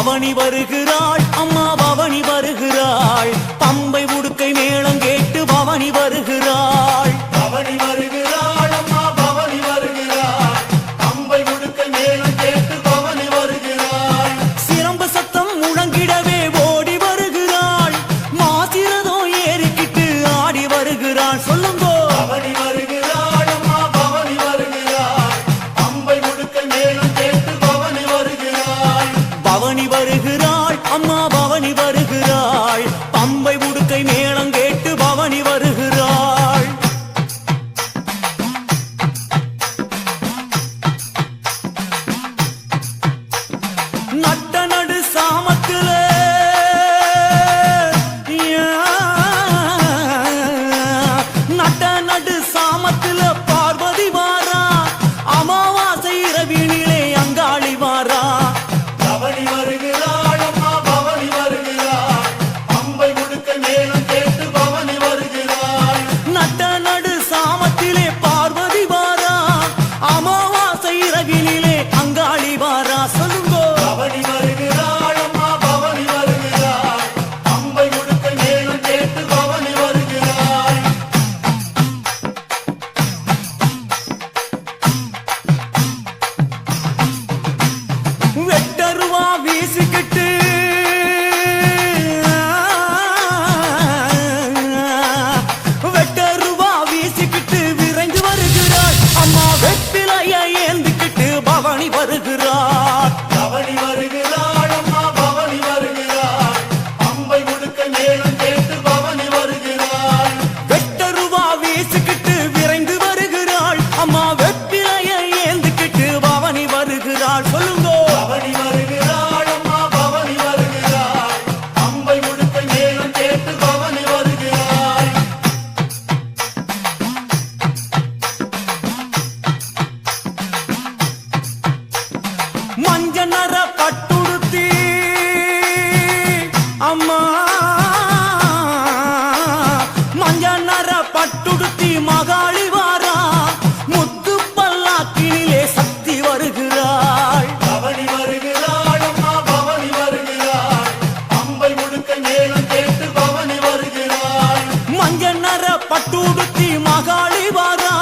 பவனி வருகிறாள் அம்மா பவனி வருகிறாள் பம்பை உடுக்கை மேளம் கேட்டு பவனி வருகிறாள் பவனி வருகிறாள் அம்மா பவனி வருகிறாள் பம்பை உடுக்கை மேளம் கேட்டு பவனி வருகிறாள் சிரம்பு சத்தம் முழங்கிடவே ஓடி வருகிறாள் மாசிரதோ ஏறிக்கிட்டு ஆடி வருகிறாள் சொல்லுங்கோ பவனி வருகிறாள் அம்மா பவனி வருகிறாள் பம்பை உடுக்கை மேளம் கேட்டு பவனி வருகிறாள் பவனி வருகிறாள் அம்மா பவனி வருகிறாள் பம்பை உடுக்கை மேளம் கேட்டு பவனி வருகிறாள் நட்ட நடு சாமத்துல நட்ட நடு சாமத்துல பார்வதி வாரா அமாவாசை இரவினிலே அங்காளி வாரா பவனி வருகிறாள் அம்மா பவனி வருகிறாள் பம்பை உடுக்கை மேளம் கேட்டு பவனி வருகிறாள் நட்ட நடு சாமத்திலே பார்வதி வாரா அமாவாசை இரவினிலே அங்காளி வாரா சொல்லுங்கோ பவனி வருகிறாள் அம்மா பவனி வருகிறாள் பம்பை உடுக்கை மேளம் கேட்டு பவனி வருகிறாள் வெட்டருவா வீசிக்கிட்டு வெட்டருவா வீசிக்கிட்டு விரைந்து வருகிறாள் அம்மா வெப்பிலைய ஏந்திக்கிட்டு பவனி வருகிறாள் பவனி வருகிறாள் அம்மா பவனி வருகிறாள் பம்பை உடுக்கை மேளம் கேட்டு பவனி வருகிறாள் வெட்டருவா வீசிக்கிட்டு விரைந்து வருகிறாள் அம்மா வெப்பிலைய ஏந்திக்கிட்டு பவனி வருகிறாள் சொல்லுங்கோ பவனி வருகிறாள் அம்மா பவனி வருகிறாள் பம்பை உடுக்கை மேளம் கேட்டு பவனி வருகிறாள் மஞ்ச நர பட்டுடுத்தி அம்மா மஞ்ச நர பட்டுடுத்தி மகாளி வாரா முத்து பல்லாக்கினிலே சக்தி வருகிறாள் பவனி வருகிறாள் அம்மா பவனி வருகிறாள் பம்பை உடுக்கை மேளம் கேட்டு பவனி வருகிறாள் மஞ்ச நர பட்டுடுத்தி மகாளி வாரா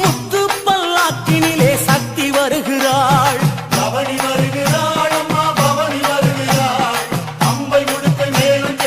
முத்து பல்லாக்கினிலே சக்தி வருகிறாள் பவனி வருகிறாள் அம்மா பவனி வருகிறாள் பம்பை உடுக்கை மேளம்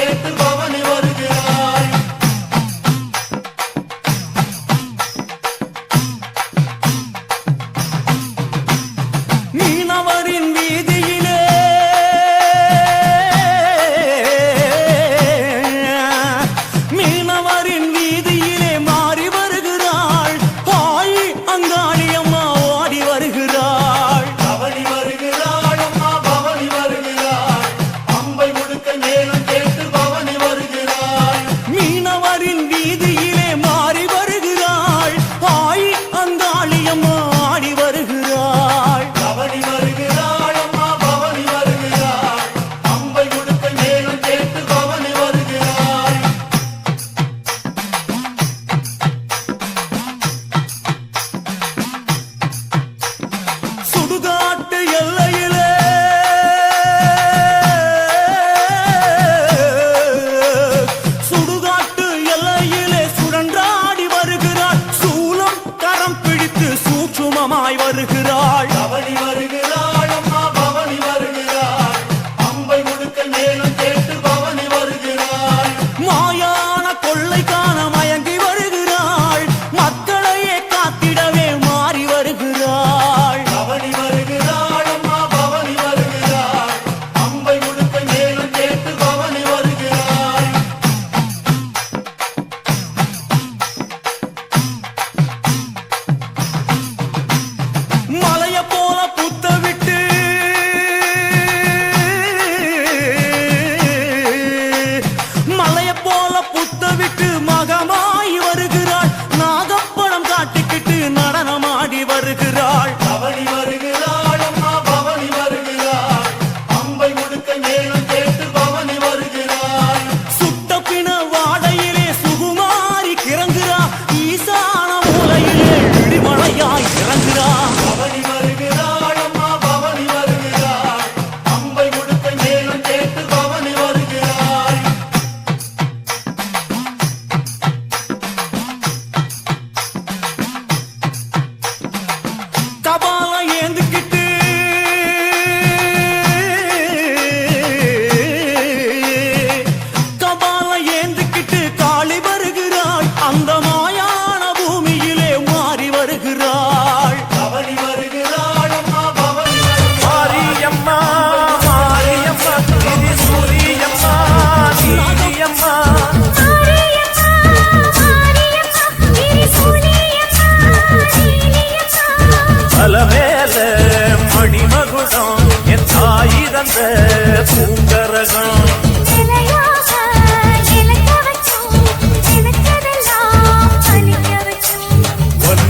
வந்த பூங்கரகம்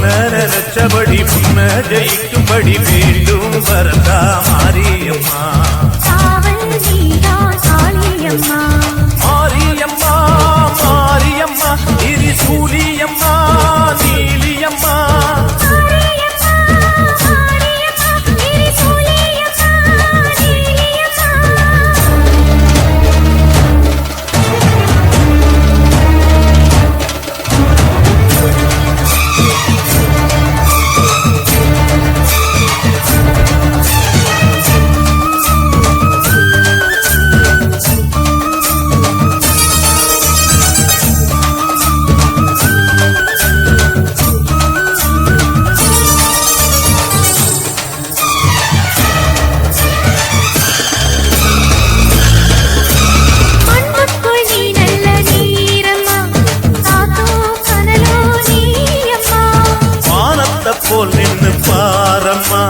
நினைச்சபடி முன்ன ஜெயிக்கும்படி வேண்டும் வரதா மாரியம்மா மாரியம்மா மாரியம்மா திரிசூலியம்மா நீலியம்மா போல் நின்று பாரம்மா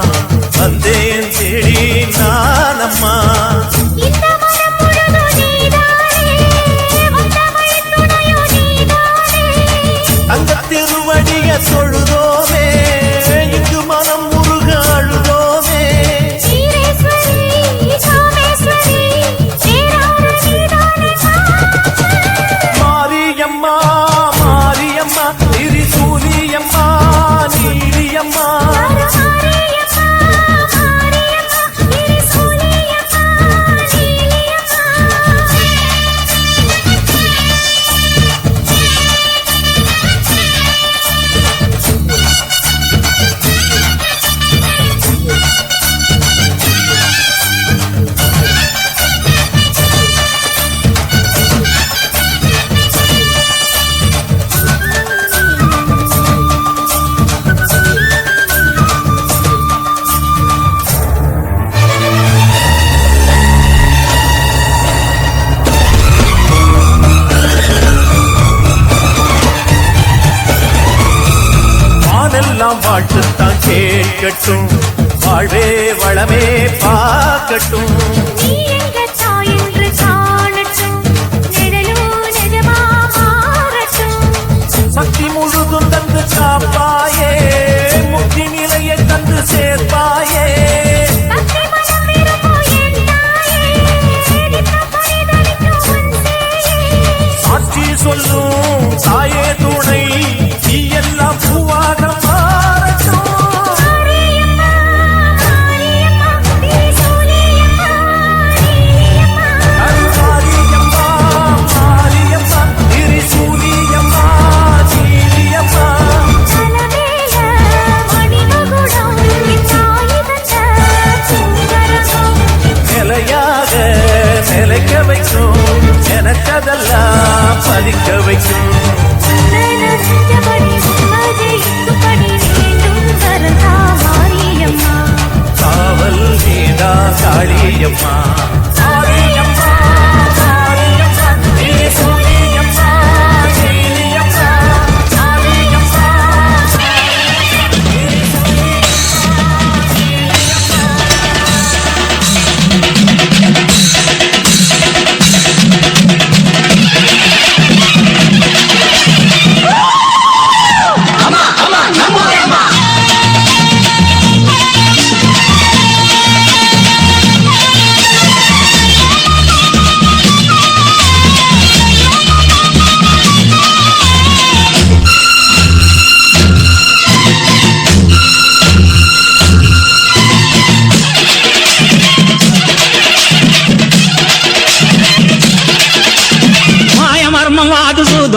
வந்தேன் தேடி நானம்மா தங்க திருவடிய தொழுதோமே இங்கு மனம் முருக அழுதோமே மாரியம்மா மாரியம்மா திரிசூலியம்மா நீலியம்மா வாழ்த்துத்தான் கேட்கட்டும் வாழ்வே வளமே பார்க்கட்டும் சக்தி முழுதும் தந்து காப்பாயே முக்தி நிலையை தந்து சேர்ப்பாயே சாட்சி சொல்லும் தாயே துணை நீ எல்லாம் பூவாக நிலைக்க வைக்கும் எனக்கதெல்லாம் பலிக்க வைக்கும் காவல் நீதா காளியம்மா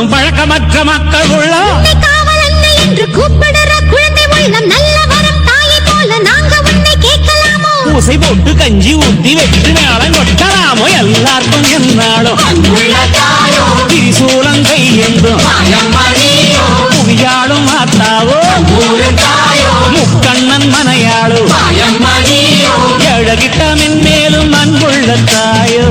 பழக்கமற்ற மக்கள் உள்ள என்று கூப்பிடுற குழந்தை உள்ளம் நல்ல வரம் தாயை போல நாங்க உன்னை கேட்கலாமோ பூசை போட்டு கஞ்சி ஊத்தி வெற்றி மேளம் கொட்டலாமோ எல்லாருக்கும் என்னாலும் திரிசூலம் கையெந்தும் புவியாளும் மாத்தாவோ முக்கண்ணன் மனையாளோ எழகிட்ட மென்மேலும் அன்புள்ள தாயோ